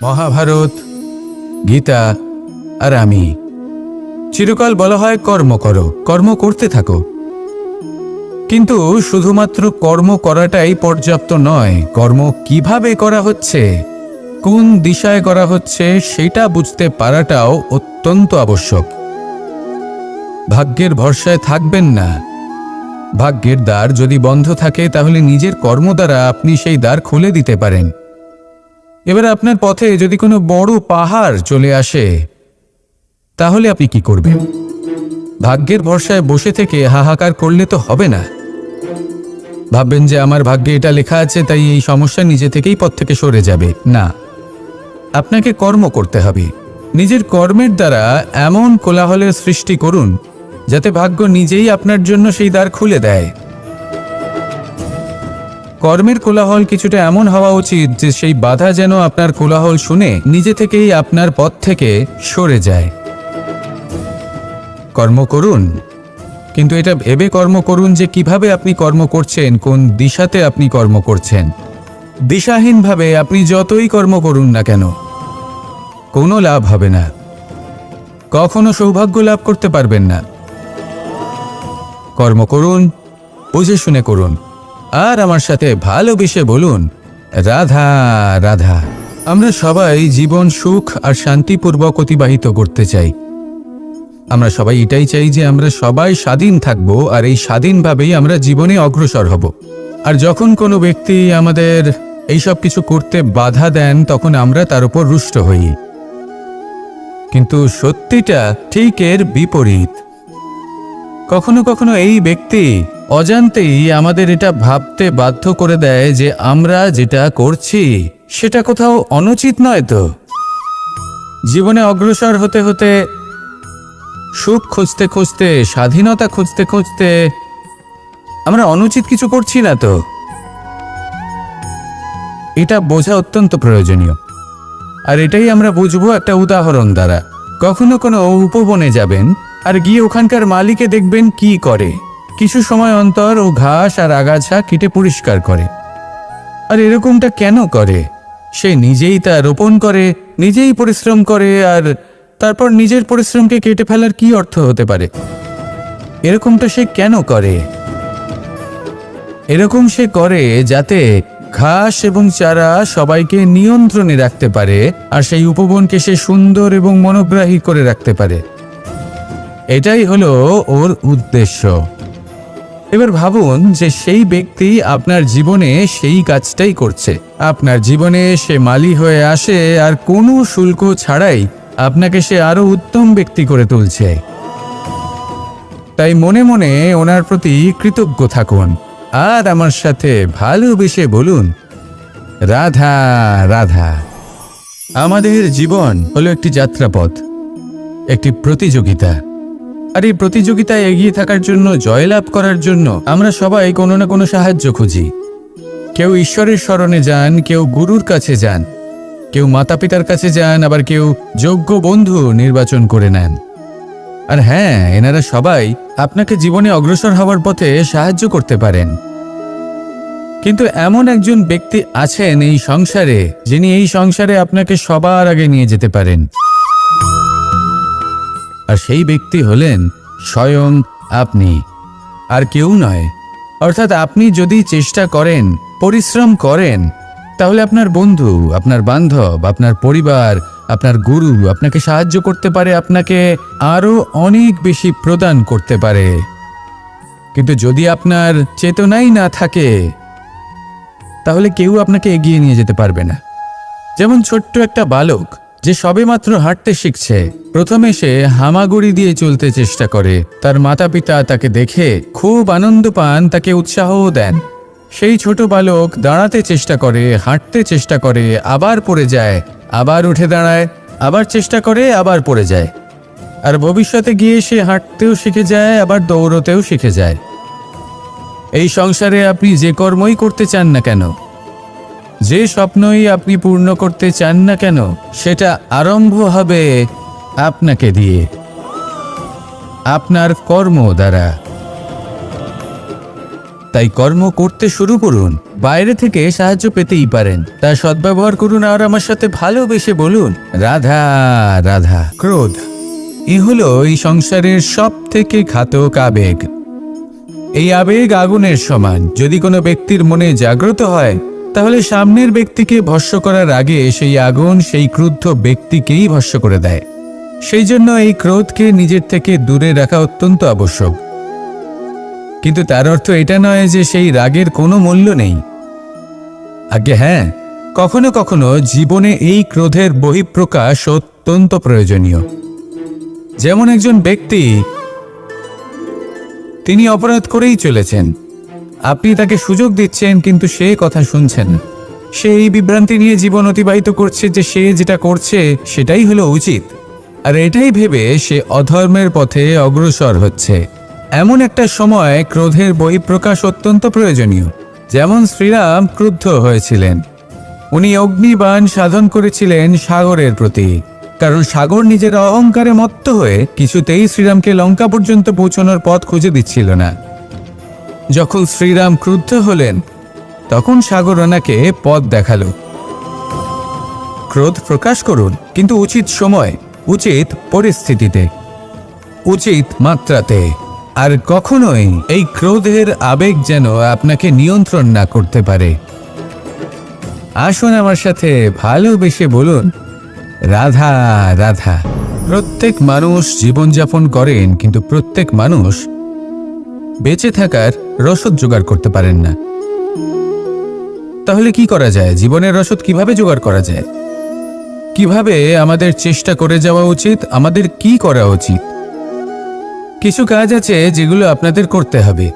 মহাভারত, গীতা আর আমি চিরকাল বলা হয় কর্ম করো, কর্ম করতে থাকো। কিন্তু শুধুমাত্র কর্ম করাটাই পর্যাপ্ত নয়, কর্ম কিভাবে করা হচ্ছে, কোন দিশায় করা হচ্ছে সেটা বুঝতে পারাটাও অত্যন্ত আবশ্যক। ভাগ্যের ভরসায় থাকবেন না। ভাগ্যের দ্বার যদি বন্ধ থাকে তাহলে নিজের কর্ম দ্বারা আপনি সেই দ্বার খুলে দিতে পারেন। এবার আপনার পথে যদি কোনো বড় পাহাড় চলে আসে তাহলে আপনি কি করবেন? ভাগ্যের ভরসায় বসে থেকে হাহাকার করলে তো হবে না। ভাববেন যে আমার ভাগ্যে এটা লেখা আছে তাই এই সমস্যা নিজে থেকেই পথ থেকে সরে যাবে। না, আপনাকে কর্ম করতে হবে। নিজের কর্মের দ্বারা এমন কোলাহলের সৃষ্টি করুন যাতে ভাগ্য নিজেই আপনার জন্য সেই দ্বার খুলে দেয়। কর্মের কোলাহল কিছুটা এমন হওয়া উচিত যে সেই বাধা যেন আপনার কোলাহল শুনে নিজে থেকেই আপনার পথ থেকে সরে যায়। কর্ম করুন, কিন্তু এটা ভেবে কর্ম করুন যে কিভাবে আপনি কর্ম করছেন, কোন দিশাতে আপনি কর্ম করছেন। দিশাহীনভাবে আপনি যতই কর্ম করুন না কেন কোনো লাভ হবে না, কখনো সৌভাগ্য লাভ করতে পারবেন না। কর্ম করুন, বুঝে শুনে করুন, আর আমার সাথে ভালোবেসে বলুন রাধা রাধা। আমরা সবাই জীবন সুখ আর শান্তিপূর্বক অতিবাহিত করতে চাই। আমরা সবাই এটাই চাই যে আমরা সবাই স্বাধীন থাকব আর এই স্বাধীনভাবেই আমরা জীবনে অগ্রসর হব। আর যখন কোনো ব্যক্তি আমাদের এইসব কিছু করতে বাধা দেন তখন আমরা তার উপর রুষ্ট হই। কিন্তু সত্যিটা ঠিক এর বিপরীত। কখনো কখনো এই ব্যক্তি অজান্তেই আমাদের এটা ভাবতে বাধ্য করে দেয় যে আমরা যেটা করছি সেটা কোথাও অনুচিত নয় তো। জীবনে অগ্রসর হতে হতে, সুখ খুঁজতে খুঁজতে, স্বাধীনতা খুঁজতে খুঁজতে আমরা অনুচিত কিছু করছি না তো। এটা বোঝা অত্যন্ত প্রয়োজনীয়। আর এটাই আমরা বুঝবো একটা উদাহরণ দ্বারা। কখনো কোনো উপবনে যাবেন আর গিয়ে ওখানকার মালিকে দেখবেন কি করে। কিছু সময় অন্তর ও ঘাস আর আগাছা কেটে পরিষ্কার করে। আর এরকমটা কেন করে? সে নিজেই তা রোপণ করে, নিজেই পরিশ্রম করে, আর তারপর নিজের পরিশ্রমকে কেটে ফেলার কি অর্থ হতে পারে? এরকমটা সে কেন করে? এরকম সে করে যাতে ঘাস এবং চারা সবাইকে নিয়ন্ত্রণে রাখতে পারে আর সেই উপবনকে সে সুন্দর এবং মনোগ্রাহী করে রাখতে পারে। এটাই হলো ওর উদ্দেশ্য। এবার ভাবুন যে সেই ব্যক্তি আপনার জীবনে সেই কাজটাই করছে। আপনার জীবনে সে মালি হয়ে আসে আর কোনো শুল্ক ছাড়াই আপনাকে সে আরো উত্তম ব্যক্তি করে তুলছে। তাই মনে মনে ওনার প্রতি কৃতজ্ঞ থাকুন আর আমার সাথে ভালোবেসে বলুন রাধা রাধা। আমাদের জীবন হলো একটি যাত্রাপথ, একটি প্রতিযোগিতা। আর এই প্রতিযোগিতায় এগিয়ে থাকার জন্য, জয়লাভ করার জন্য আমরা সবাই কোনো না কোনো সাহায্য খুঁজি। কেউ ঈশ্বরের শরণে যান, কেউ গুরুর কাছে যান, কেউ মাতা পিতার কাছে যান, আবার কেউ যোগ্য বন্ধু নির্বাচন করে নেন। আর হ্যাঁ, এনারা সবাই আপনাকে জীবনে অগ্রসর হওয়ার পথে সাহায্য করতে পারেন। কিন্তু এমন একজন ব্যক্তি আছেন এই সংসারে যিনি এই সংসারে আপনাকে সবার আগে নিয়ে যেতে পারেন। আর সেই ব্যক্তি হলেন স্বয়ং আপনি, আর কেউ নয়। অর্থাৎ আপনি যদি চেষ্টা করেন, পরিশ্রম করেন, তাহলে আপনার বন্ধু, আপনার বান্ধব, আপনার পরিবার, আপনার গুরু আপনাকে সাহায্য করতে পারে, আপনাকে আরো অনেক বেশি প্রদান করতে পারে। কিন্তু যদি আপনার চেতনাই না থাকে তাহলে কেউ আপনাকে এগিয়ে নিয়ে যেতে পারবে না। যেমন ছোট্ট একটা বালক যে সবেমাত্র হাঁটতে শিখছে, প্রথমে সে হামাগুড়ি দিয়ে চলতে চেষ্টা করে। তার মাতা পিতা তাকে দেখে খুব আনন্দ পান, তাকে উৎসাহও দেন। সেই ছোট বালক দাঁড়াতে চেষ্টা করে, হাঁটতে চেষ্টা করে, আবার পড়ে যায়, আবার উঠে দাঁড়ায়, আবার চেষ্টা করে, আবার পড়ে যায়। আর ভবিষ্যতে গিয়ে সে হাঁটতেও শিখে যায়, আবার দৌড়তেও শিখে যায়। এই সংসারে আপনি যে কর্মই করতে চান না কেন, যে স্বপ্নই আপনি পূর্ণ করতে চান না কেন, সেটা আরম্ভ হবে আপনাকে দিয়ে, আপনার কর্ম দ্বারা। তাই কর্ম করতে শুরু করুন। বাইরে থেকে সাহায্য পেতেই পারেন, তা সদ্ব্যবহার করুন আর আমার সাথে ভালোবেসে বলুন রাধা রাধা। ক্রোধ হলো এই সংসারের সব থেকে ঘাতক আবেগ। এই আবেগ আগুনের সমান। যদি কোনো ব্যক্তির মনে জাগ্রত হয়, তাহলে সামনের ব্যক্তিকে ভস্ম করার আগে সেই আগুন সেই ক্রুদ্ধ ব্যক্তিকেই ভস্ম করে দেয়। সেই জন্য এই ক্রোধকে নিজের থেকে দূরে রাখা অত্যন্ত আবশ্যক। কিন্তু তার অর্থ এটা নয় যে সেই রাগের কোনো মূল্য নেই। আগে হ্যাঁ, কখনো কখনো জীবনে এই ক্রোধের বহিঃপ্রকাশ অত্যন্ত প্রয়োজনীয়। যেমন একজন ব্যক্তি, তিনি অপরাধ করেই চলেছেন, আপনি তাকে সুযোগ দিচ্ছেন কিন্তু সে কথা শুনছেন। সে এই বিভ্রান্তি নিয়ে জীবন অতিবাহিত করছে যে সে যেটা করছে সেটাই হলো উচিত, আর এটাই ভেবে সে অধর্মের পথে অগ্রসর হচ্ছে। এমন একটা সময় ক্রোধের বহিঃপ্রকাশ অত্যন্ত প্রয়োজনীয়। যেমন শ্রীরাম ক্রুদ্ধ হয়েছিলেন, উনি অগ্নিবাণ সাধন করেছিলেন সাগরের প্রতি, কারণ সাগর নিজের অহংকারে মত্ত হয়ে কিছুতেই শ্রীরামকে লঙ্কা পর্যন্ত পৌঁছানোর পথ খুঁজে দিচ্ছিল না। যখন শ্রীরাম ক্রুদ্ধ হলেন, তখন সাগর ওনাকে পথ দেখালো। ক্রোধ প্রকাশ করুন, কিন্তু উচিত সময়, উচিত পরিস্থিতিতে, উচিত মাত্রাতে। আর কখনোই এই ক্রোধের আবেগ যেন আপনাকে নিয়ন্ত্রণ না করতে পারে। আসুন আমার সাথে ভালোবেসে বলুন রাধা রাধা। প্রত্যেক মানুষ জীবনযাপন করেন, কিন্তু প্রত্যেক মানুষ বেঁচে থাকার রসদ জোগাড় করতে পারেন না। তাহলে কি করা যায়? জীবনের রসদ কিভাবে জোগাড় করা যায়? কিভাবে আমাদের চেষ্টা করে যাওয়া উচিত? আমাদের কি করা উচিত? কিছু কাজ আছে যেগুলো আপনাদের করতে হবে।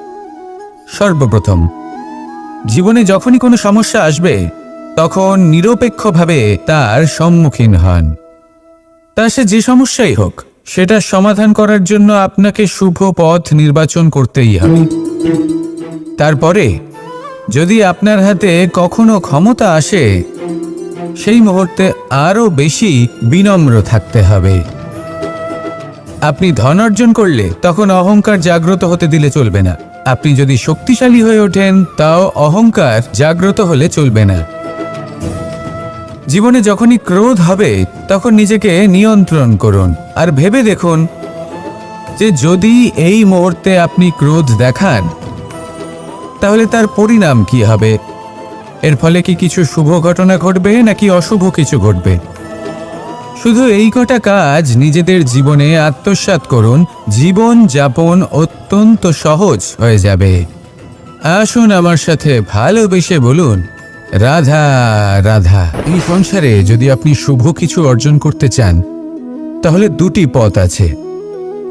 সর্বপ্রথম, জীবনে যখনই কোনো সমস্যা আসবে, তখন নিরপেক্ষভাবে তার সম্মুখীন হন। তা সে যে সমস্যাই হোক, সেটা সমাধান করার জন্য আপনাকে শুভ পথ নির্বাচন করতেই হবে। তারপরে যদি আপনার হাতে কখনো ক্ষমতা আসে, সেই মুহূর্তে আরও বেশি বিনম্র থাকতে হবে। আপনি ধন অর্জন করলে তখন অহংকার জাগ্রত হতে দিলে চলবে না। আপনি যদি শক্তিশালী হয়ে ওঠেন, তাও অহংকার জাগ্রত হলে চলবে না। জীবনে যখনই ক্রোধ হবে, তখন নিজেকে নিয়ন্ত্রণ করুন আর ভেবে দেখুন যে যদি এই মুহূর্তে আপনি ক্রোধ দেখান, তাহলে তার পরিণাম কি হবে। এর ফলে কি কিছু শুভ ঘটনা ঘটবে নাকি অশুভ কিছু ঘটবে? শুধু এই কটা কাজ নিজেদের জীবনে আত্মসাৎ করুন, জীবন যাপন অত্যন্ত সহজ হয়ে যাবে। আসুন আমার সাথে ভালোবেসে বলুন রাধা রাধা। এই সংসারে যদি আপনি শুভ কিছু অর্জন করতে চান, তাহলে দুটি পথ আছে।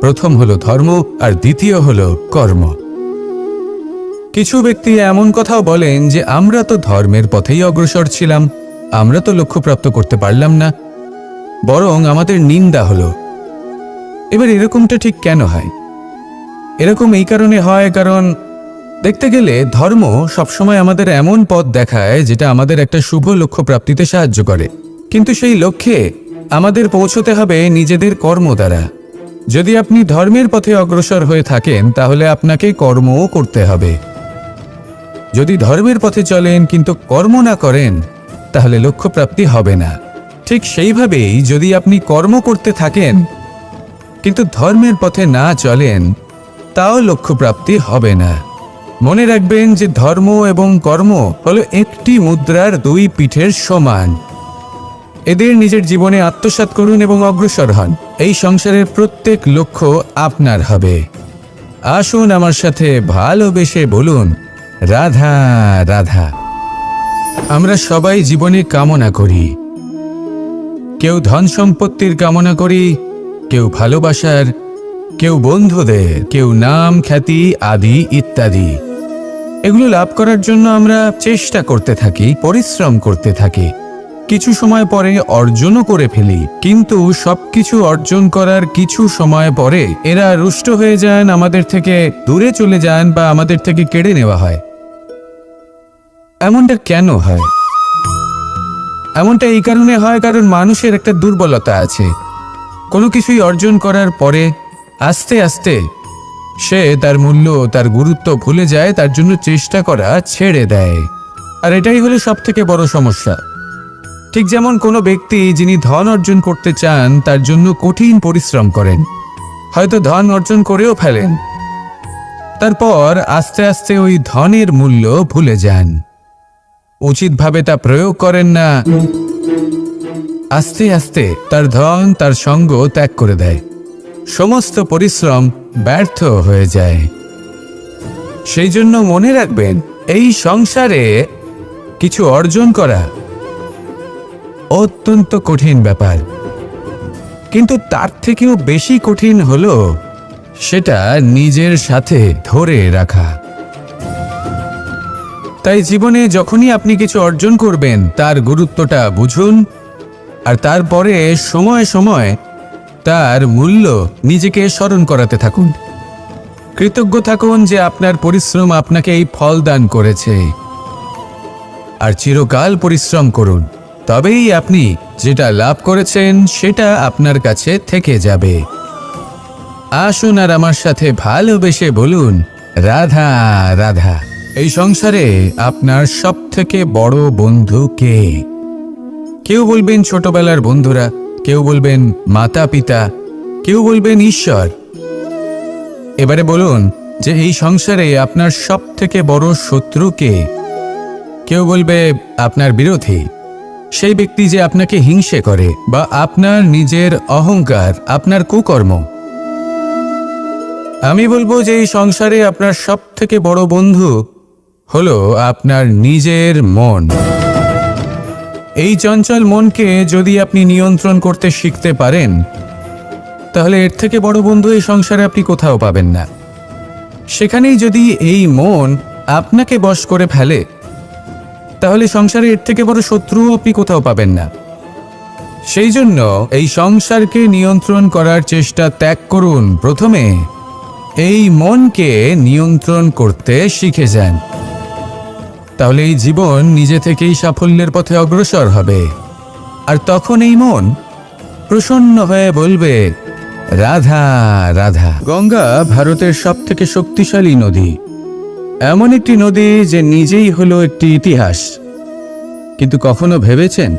প্রথম হলো ধর্ম আর দ্বিতীয় হলো কর্ম। কিছু ব্যক্তি এমন কথাও বলেন যে আমরা তো ধর্মের পথেই অগ্রসর ছিলাম, আমরা তো লক্ষ্যপ্রাপ্ত করতে পারলাম না, বরং আমাদের নিন্দা হলো। এবার এরকমটা ঠিক কেন হয়? এরকম এই কারণে হয় কারণ দেখতে গেলে ধর্ম সবসময় আমাদের এমন পথ দেখায় যেটা আমাদের একটা শুভ লক্ষ্য প্রাপ্তিতে সাহায্য করে, কিন্তু সেই লক্ষ্যে আমাদের পৌঁছতে হবে নিজেদের কর্ম দ্বারা। যদি আপনি ধর্মের পথে অগ্রসর হয়ে থাকেন, তাহলে আপনাকে কর্মও করতে হবে। যদি ধর্মের পথে চলেন কিন্তু কর্ম না করেন, তাহলে লক্ষ্যপ্রাপ্তি হবে না। ঠিক সেইভাবেই যদি আপনি কর্ম করতে থাকেন কিন্তু ধর্মের পথে না চলেন, তাও লক্ষ্যপ্রাপ্তি হবে না। মনে রাখবেন যে ধর্ম এবং কর্ম হলো একটি মুদ্রার দুই পিঠের সমান। এদের নিজের জীবনে আত্মসাৎ করুন এবং অগ্রসর হন। এই সংসারের প্রত্যেক লক্ষ্য আপনার হবে। আসুন আমার সাথে ভালোবেসে বলুন রাধা রাধা। আমরা সবাই জীবনে কামনা করি। কেউ ধন সম্পত্তির কামনা করি, কেউ ভালোবাসার, কেউ বন্ধুদের, কেউ নাম খ্যাতি আদি ইত্যাদি। এগুলো লাভ করার জন্য আমরা চেষ্টা করতে থাকি, পরিশ্রম করতে থাকি। কিছু সময় পরে অর্জনও করে ফেলি, কিন্তু সবকিছু অর্জন করার কিছু সময় পরে এরা রুষ্ট হয়ে যান, আমাদের থেকে দূরে চলে যান বা আমাদের থেকে কেড়ে নেওয়া হয়। এমনটা কেন হয়? এমনটা এই কারণে হয় কারণ মানুষের একটা দুর্বলতা আছে। কোনো কিছুই অর্জন করার পরে আস্তে আস্তে সে তার মূল্য, তার গুরুত্ব ভুলে যায়, তার জন্য চেষ্টা করা ছেড়ে দেয়। আর এটাই হলো সবথেকে বড় সমস্যা। ঠিক যেমন কোনো ব্যক্তি যিনি ধন অর্জন করতে চান তার জন্য কঠিন পরিশ্রম করেন, হয়তো ধন অর্জন করেও ফেলেন, তারপর আস্তে আস্তে ওই ধনের মূল্য ভুলে যান, উচিতভাবে তা প্রয়োগ করেন না, আস্তে আস্তে তার ধন তার সঙ্গ ত্যাগ করে দেয়, সমস্ত পরিশ্রম ব্যর্থ হয়ে যায়। সেই জন্য মনে রাখবেন, এই সংসারে কিছু অর্জন করা অত্যন্ত কঠিন ব্যাপার, কিন্তু তার থেকেও বেশি কঠিন হলো সেটা নিজের সাথে ধরে রাখা। তাই জীবনে যখনই আপনি কিছু অর্জন করবেন তার গুরুত্বটা বুঝুন, আর তারপরে সময় সময় তার মূল্য নিজেকে স্মরণ করাতে থাকুন। কৃতজ্ঞ থাকুন যে আপনার পরিশ্রম আপনাকে এই ফল দান করেছে, আর চিরকাল পরিশ্রম করুন, তবেই আপনি যেটা লাভ করেছেন সেটা আপনার কাছে থেকে যাবে। আসুন আর আমার সাথে ভালোবেসে বলুন, রাধা রাধা। এই সংসারে আপনার সবথেকে বড় বন্ধু কে? কেউ বলবেন ছোটবেলার বন্ধুরা, কেউ বলবেন মাতা পিতা, কেউ বলবেন ঈশ্বর। এবারে বলুন যে এই সংসারে আপনার সবথেকে বড় শত্রু কে? কেউ বলবে আপনার বিরোধী, সেই ব্যক্তি যে আপনাকে হিংসে করে, বা আপনার নিজের অহংকার, আপনার কুকর্ম। আমি বলবো যে এই সংসারে আপনার সবথেকে বড় বন্ধু হলো আপনার নিজের মন। এই চঞ্চল মনকে যদি আপনি নিয়ন্ত্রণ করতে শিখতে পারেন, তাহলে এর থেকে বড় বন্ধু এই সংসারে আপনি কোথাও পাবেন না। সেখানেই যদি এই মন আপনাকে বশ করে ফেলে, তাহলে সংসারে এর থেকে বড় শত্রুও আপনি কোথাও পাবেন না। সেই জন্য এই সংসারকে নিয়ন্ত্রণ করার চেষ্টা ত্যাগ করুন। প্রথমে এই মনকে নিয়ন্ত্রণ করতে শিখে যান, তাহলে এই জীবন নিজে থেকেই সাফল্যের পথে অগ্রসর হবে। আর তখন এই মন প্রসন্ন হয়ে বলবে, রাধা রাধা। গঙ্গা ভারতের সবথেকে শক্তিশালী নদী, এমন একটি নদী যে নিজেই হলো একটি ইতিহাস। কিন্তু কখনো ভেবেছেন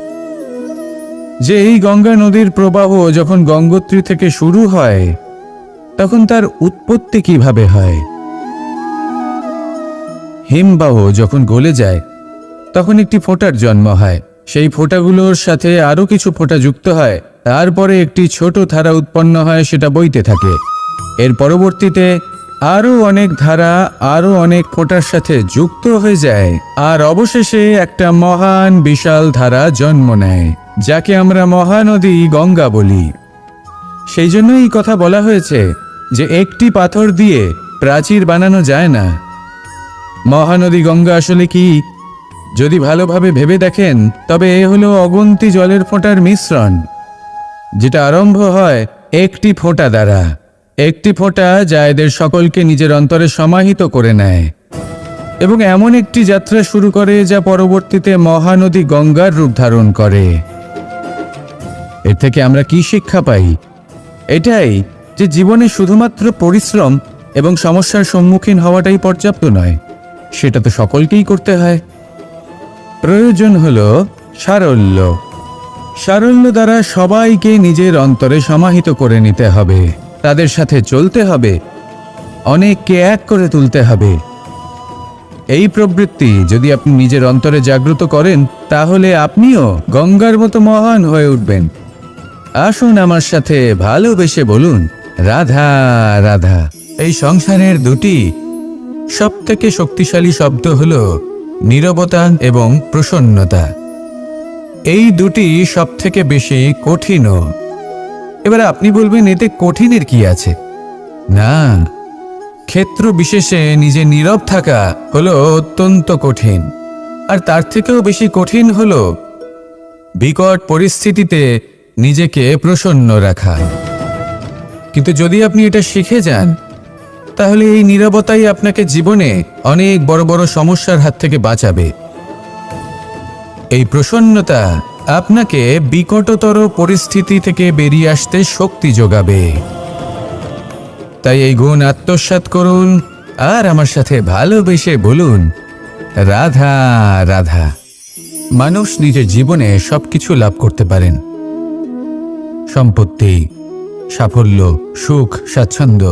যে এই গঙ্গা নদীর প্রবাহ যখন গঙ্গোত্রী থেকে শুরু হয়, তখন তার উৎপত্তি কিভাবে হয়? হিমবাহ যখন গলে যায়, তখন একটি ফোঁটার জন্ম হয়, সেই ফোঁটাগুলোর সাথে আরো কিছু ফোঁটা যুক্ত হয়, তারপরে একটি ছোট ধারা উৎপন্ন হয়, সেটা বইতে থাকে। এর পরবর্তীতে আরো অনেক ধারা আরো অনেক ফোঁটার সাথে যুক্ত হয়ে যায়, আর অবশেষে একটা মহান বিশাল ধারা জন্ম নেয়, যাকে আমরা মহানদী গঙ্গা বলি। সেই জন্য এই কথা বলা হয়েছে যে একটি পাথর দিয়ে প্রাচীর বানানো যায় না। মহানদী গঙ্গা আসলে কি, যদি ভালোভাবে ভেবে দেখেন, তবে এ হলো অগুন্তি জলের ফোঁটার মিশ্রণ, যেটা আরম্ভ হয় একটি ফোঁটা দ্বারা। একটি ফোঁটা যা এদের সকলকে নিজের অন্তরে সমাহিত করে নেয় এবং এমন একটি যাত্রা শুরু করে যা পরবর্তীতে মহানদী গঙ্গার রূপ ধারণ করে। এর থেকে আমরা কি শিক্ষা পাই? এটাই যে জীবনে শুধুমাত্র পরিশ্রম এবং সমস্যার সম্মুখীন হওয়াটাই পর্যাপ্ত নয়, সেটা তো সকলকেই করতে হয়। প্রয়োজন হলো সারল্য। সারল্য দ্বারা সবাইকে নিজের অন্তরে সমাহিত করে নিতে হবে, তাদের সাথে চলতে হবে, অনেককে এক করে তুলতে হবে। এই প্রবৃত্তি যদি আপনি নিজের অন্তরে জাগ্রত করেন, তাহলে আপনিও গঙ্গার মতো মহান হয়ে উঠবেন। আসুন আমার সাথে ভালোবেসে বলুন, রাধা রাধা। এই সংসারের দুটি সবথেকে শক্তিশালী শব্দ হলো নীরবতা এবং প্রসন্নতা। এই দুটি সবথেকে বেশি কঠিনও। এবার আপনি বলবেন, এতে কঠিনের কি আছে? না, ক্ষেত্র বিশেষে নিজে নীরব থাকা হলো অত্যন্ত কঠিন, আর তার থেকেও বেশি কঠিন হলো বিকট পরিস্থিতিতে নিজেকে প্রসন্ন রাখা। কিন্তু যদি আপনি এটা শিখে যান, তাহলে এই নীরবতাই আপনাকে জীবনে অনেক বড় বড় সমস্যার হাত থেকে বাঁচাবে। এই প্রসন্নতা আপনাকে বিকটতর পরিস্থিতি থেকে বেরিয়ে আসতে শক্তি যোগাবে। তাই এই গুণ আত্মসাৎ করুন আর আমার সাথে ভালোবেসে বলুন, রাধা রাধা। মানুষ নিজের জীবনে সবকিছু লাভ করতে পারেন, সম্পত্তি, সাফল্য, সুখ, স্বাচ্ছন্দ্য,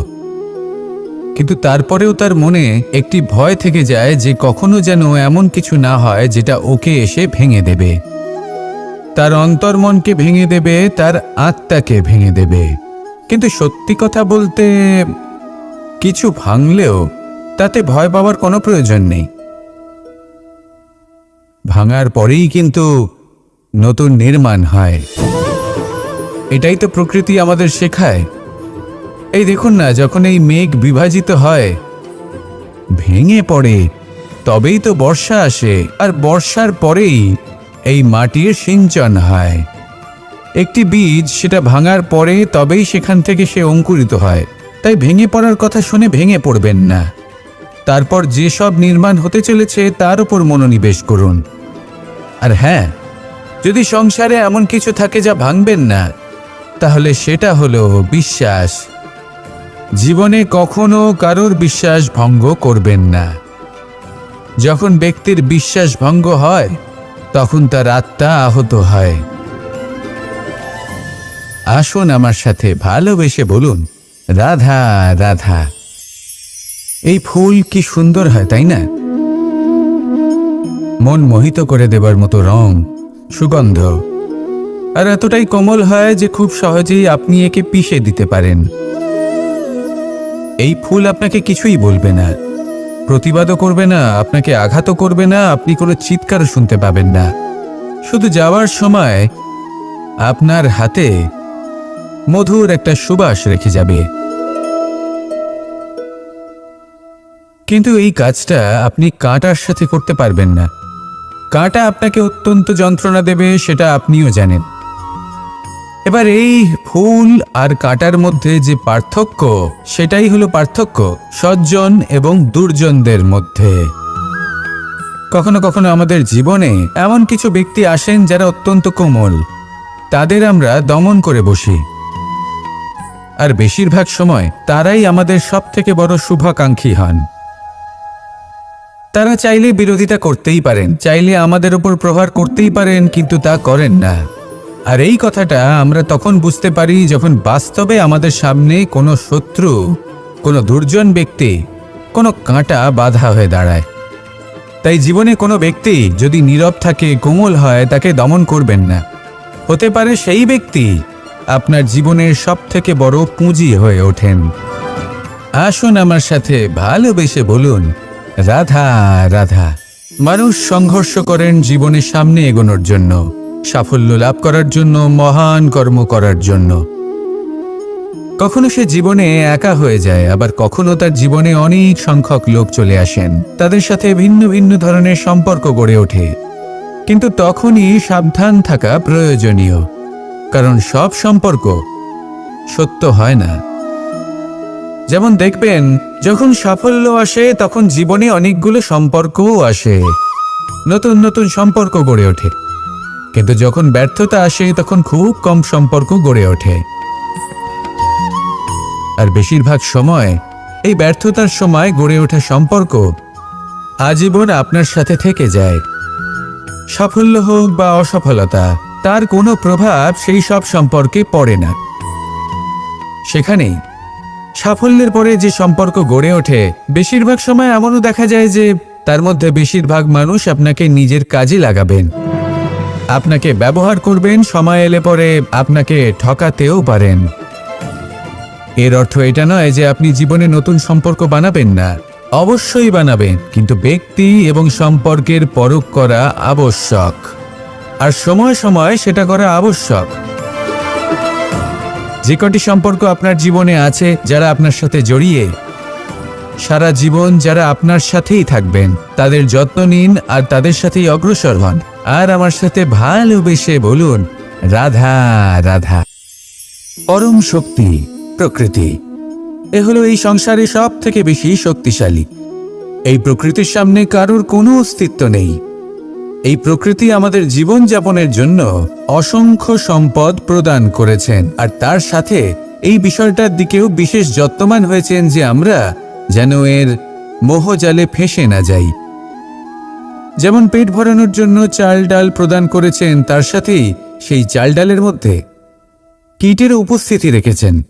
কিন্তু তারপরেও তার মনে একটি ভয় থেকে যায় যে কখনো যেন এমন কিছু না হয় যেটা ওকে এসে ভেঙে দেবে, তার অন্তর্মনকে ভেঙে দেবে, তার আত্মাকে ভেঙে দেবে। কিন্তু সত্যি কথা বলতে, কিছু ভাঙলেও তাতে ভয় পাওয়ার কোনো প্রয়োজন নেই। ভাঙার পরেই কিন্তু নতুন নির্মাণ হয়। এটাই তো প্রকৃতি আমাদের শেখায়। এই দেখুন না, যখন এই মেঘ বিভাজিত হয়, ভেঙে পড়ে, তবেই তো বর্ষা আসে, আর বর্ষার পরেই এই মাটির সিঞ্চন হয়। একটি বীজ সেটা ভাঙার পরে তবেই সেখান থেকে সে অঙ্কুরিত হয়। তাই ভেঙে পড়ার কথা শুনে ভেঙে পড়বেন না। তারপর যেসব নির্মাণ হতে চলেছে তার উপর মনোনিবেশ করুন। আর হ্যাঁ, যদি সংসারে এমন কিছু থাকে যা ভাঙবেন না, তাহলে সেটা হলো বিশ্বাস। জীবনে কখনো কারোর বিশ্বাস ভঙ্গ করবেন না। যখন ব্যক্তির বিশ্বাস ভঙ্গ হয়, তখন তার আত্মা আহত হয়। আসুন আমার সাথে ভালোবেসে বলুন, রাধা রাধা। এই ফুল কি সুন্দর হয়, তাই না? মন মোহিত করে দেবার মতো রং, সুগন্ধ, আর এতটাই কোমল হয় যে খুব সহজেই আপনি একে পিষে দিতে পারেন। এই ফুল আপনাকে কিছুই বলবে না, প্রতিবাদও করবে না, আপনাকে আঘাতও করবে না, আপনি কোনো চিৎকারও শুনতে পাবেন না। শুধু যাওয়ার সময় আপনার হাতে মধুর একটা সুবাস রেখে যাবে। কিন্তু এই কাজটা আপনি কাঁটার সাথে করতে পারবেন না। কাঁটা আপনাকে অত্যন্ত যন্ত্রণা দেবে, সেটা আপনিও জানেন। এবার এই ফুল আর কাঁটার মধ্যে যে পার্থক্য, সেটাই হলো পার্থক্য সজ্জন এবং দুর্জনদের মধ্যে। কখনো কখনো আমাদের জীবনে এমন কিছু ব্যক্তি আসেন যারা অত্যন্ত কোমল, তাদের আমরা দমন করে বসি। আর বেশিরভাগ সময় তারাই আমাদের সবথেকে বড় শুভাকাঙ্ক্ষী হন। তারা চাইলে বিরোধিতা করতেই পারেন, চাইলে আমাদের উপর প্রহার করতেই পারেন, কিন্তু তা করেন না। আর এই কথাটা আমরা তখন বুঝতে পারি যখন বাস্তবে আমাদের সামনে কোনো শত্রু, কোনো দুর্জন ব্যক্তি, কোনো কাঁটা বাধা হয়ে দাঁড়ায়। তাই জীবনে কোনো ব্যক্তি যদি নীরব থাকে, কোমল হয়, তাকে দমন করবেন না। হতে পারে সেই ব্যক্তি আপনার জীবনের সবথেকে বড় পুঁজি হয়ে ওঠেন। আসুন আমার সাথে ভালোবেসে বলুন, রাধা রাধা। মানুষ সংঘর্ষ করেন জীবনের সামনে এগোনোর জন্য, সাফল্য লাভ করার জন্য, মহান কর্ম করার জন্য। কখনো সে জীবনে একা হয়ে যায়, আবার কখনো তার জীবনে অনেক সংখ্যক লোক চলে আসেন, তাদের সাথে ভিন্ন ভিন্ন ধরনের সম্পর্ক গড়ে ওঠে। কিন্তু তখনই সাবধান থাকা প্রয়োজনীয়, কারণ সব সম্পর্ক সত্য হয় না। যেমন দেখবেন, যখন সাফল্য আসে তখন জীবনে অনেকগুলো সম্পর্কও আসে, নতুন নতুন সম্পর্ক গড়ে ওঠে। কিন্তু যখন ব্যর্থতা আসে তখন খুব কম সম্পর্ক গড়ে ওঠে। আর বেশিরভাগ সময় এই ব্যর্থতার সময় গড়ে ওঠা সম্পর্ক আজীবন আপনার সাথে থেকে যায়। সাফল্য হোক বা অসফলতা, তার কোনো প্রভাব সেই সব সম্পর্কে পড়ে না। সেখানেই সাফল্যের পরে যে সম্পর্ক গড়ে ওঠে, বেশিরভাগ সময় এমনও দেখা যায় যে তার মধ্যে বেশিরভাগ মানুষ আপনাকে নিজের কাজে লাগাবেন, আপনাকে ব্যবহার করবেন, সময় এলে পরে আপনাকে ঠকাতেও পারেন। এর অর্থ এটা নয় যে আপনি জীবনে নতুন সম্পর্ক বানাবেন না, অবশ্যই বানাবেন, কিন্তু ব্যক্তি এবং সম্পর্কের পরখ করা আবশ্যক, আর সময় সময় সেটা করা আবশ্যক। যে কটি সম্পর্ক আপনার জীবনে আছে, যারা আপনার সাথে জড়িয়ে সারা জীবন, যারা আপনার সাথেই থাকবেন, তাদের যত্ন নিন আর তাদের সাথেই অগ্রসর হন। আর আমার সাথে ভালোবেসে বলুন, রাধা রাধা। পরম শক্তি প্রকৃতি, এ হলো এই সংসারে সব থেকে বেশি শক্তিশালী। এই প্রকৃতির সামনে কারোর কোনো অস্তিত্ব নেই। এই প্রকৃতি আমাদের জীবন যাপনের জন্য অসংখ্য সম্পদ প্রদান করেছেন, আর তার সাথে এই বিষয়টার দিকেও বিশেষ যত্নবান হয়েছেন যে আমরা যেন এর মোহজালে ফেঁসে না যাই। যেমন পেট ভরানোর জন্য চাল ডাল প্রদান করেছেন, তার সাথেই সেই চাল ডালের মধ্যে কীটের উপস্থিতি রেখেছেন।